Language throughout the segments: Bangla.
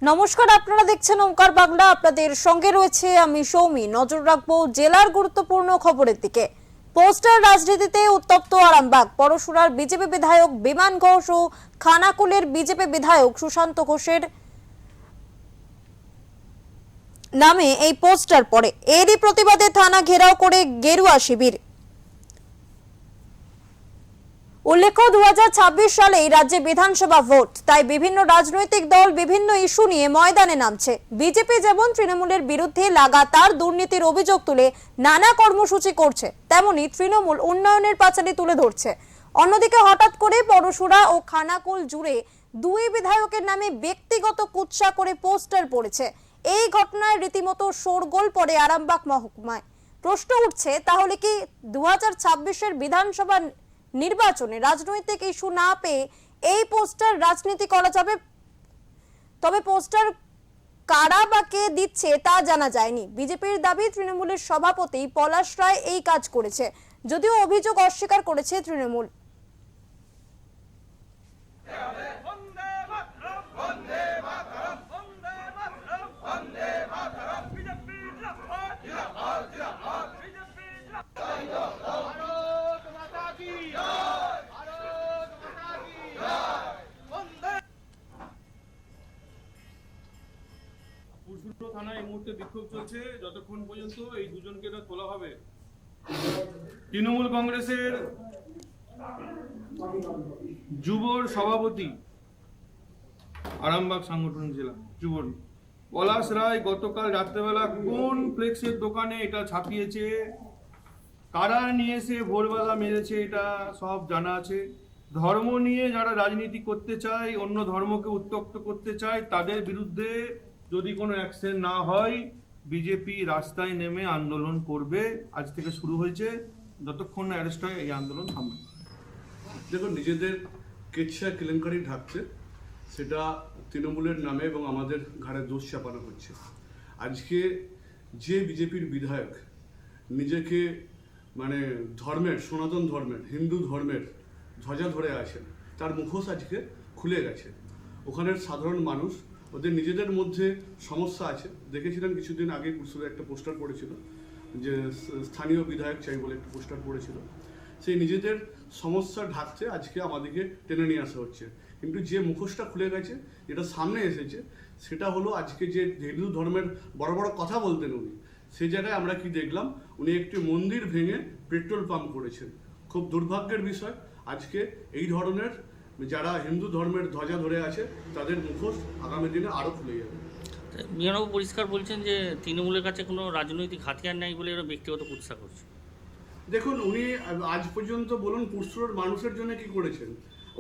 নমস্কার, আপনারা দেখছেন ওঙ্কার বাংলা। আপনাদের সঙ্গে রয়েছে আমি সৌমি। নজর রাখবো জেলার গুরুত্বপূর্ণ খবরের দিকে। পোস্টার রাজনীতিতে উত্তপ্ত আরামবাগ। পরশুরার বিজেপি বিধায়ক বিমান ঘোষ ও খানাকুলের বিজেপি বিধায়ক সুশান্ত ঘোষের নামে এই পোস্টার পড়ে। এরই প্রতিবাদে থানা ঘেরাও করে গেরুয়া শিবির। উল্লেখ্য, 2026 সালেই রাজ্যে বিধানসভা ভোট, তাই বিভিন্ন রাজনৈতিক দল বিভিন্ন ইস্যু নিয়ে ময়দানে নামছে। বিজেপি যেমন তৃণমূলের বিরুদ্ধে লাগাতার দুর্নীতির অভিযোগ তুলে নানা কর্মসূচি করছে, তেমনি তৃণমূল উন্নয়নের পাঁচালী তুলে ধরছে। অন্যদিকে হঠাৎ করে পরশুরা ও খানাকুল জুড়ে দুই বিধায়কের নামে ব্যক্তিগত কুৎসা করে পোস্টার পড়েছে। এই ঘটনায় রীতিমতো শোরগোল পড়ে আরামবাগ মহকুমায়। প্রশ্ন উঠছে, তাহলে কি 2026-এর বিধানসভা নির্বাচনে রাজনৈতিক ইস্যু না পেয়ে এই পোস্টার রাজনীতি করা যাবে? তবে পোস্টার কারা বা কে দিচ্ছে তা জানা যায়নি। বিজেপির দাবি, তৃণমূলের সভাপতি পলাশ রায় এই কাজ করেছে, যদিও অভিযোগ অস্বীকার করেছে তৃণমূল। পুরসুর থানায় এই মুহূর্তে বিক্ষোভ চলছে যতক্ষণ পর্যন্ত এই দুজনকে না তোলা হবে। তৃণমূল কংগ্রেসের যুবর সভাপতি আরামবাগ সাংগঠনিক জেলা যুবর পলাশ রায় গতকাল রাত্রেবেলা কোন ফ্লেক্সের দোকানে এটা ছাপিয়েছে, কারা নিয়ে এসে ভোরবেলা মেরেছে, এটা সব জানা আছে। ধর্ম নিয়ে যারা রাজনীতি করতে চায়, অন্য ধর্মকে উত্তপ্ত করতে চায়, তাদের বিরুদ্ধে যদি কোনো অ্যাকশন না হয় বিজেপি রাস্তায় নেমে আন্দোলন করবে। আজ থেকে শুরু হয়েছে, যতক্ষণ না অ্যারেস্ট হয় এই আন্দোলন থামবে। দেখুন, নিজেদের কেচ্ছা কেলেঙ্কারি ঢাকছে, সেটা তৃণমূলের নামে এবং আমাদের ঘাড়ে দোষ চাপানো হচ্ছে। আজকে যে বিজেপির বিধায়ক নিজেকে ধর্মের, সনাতন ধর্মের, হিন্দু ধর্মের ধ্বজা ধরে আছেন, তার মুখোশ আজকে খুলে গেছে। ওখানের সাধারণ মানুষ, ওদের নিজেদের মধ্যে সমস্যা আছে। দেখেছিলেন কিছুদিন আগে পুরসুরে একটা পোস্টার পড়েছিল, যে স্থানীয় বিধায়ক চাই বলে একটা পোস্টার পড়েছিল। সেই নিজেদের সমস্যা ঢাকছে, আজকে আমাদেরকে টেনে নিয়ে আসা হচ্ছে। কিন্তু যে মুখোশটা খুলে গেছে, যেটা সামনে এসেছে, সেটা হলো আজকে যে হিন্দু ধর্মের বড় বড় কথা বলতেন উনি, সেই জায়গায় আমরা কি দেখলাম, উনি একটি মন্দির ভেঙে পেট্রোল পাম্প করেছেন। খুব দুর্ভাগ্যের বিষয়, আজকে এই ধরনের যারা হিন্দু ধর্মের ধ্বজা ধরে আছে তাদের মুখোশ আগামী দিনে আরও খুলে যাবে। মিয়ানবাবু পরিষ্কার বলছেন যে তৃণমূলের কাছে কোনো রাজনৈতিক হাতিয়ার নেই বলে এরা ব্যক্তিগত কুৎসা করছে। দেখুন, উনি আজ পর্যন্ত বলুন পুরসুরের মানুষের জন্য কি করেছেন?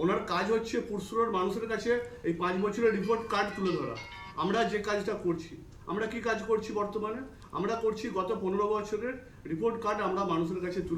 ওনার কাজ হচ্ছে পুরসুরের মানুষের কাছে এই 5 বছরের রিপোর্ট কার্ড তুলে ধরা। আমরা যে কাজটা করছি, আমরা কি কাজ করছি বর্তমানে? আমরা করছি গত 15 বছরের রিপোর্ট কার্ড আমরা মানুষের কাছে তুলে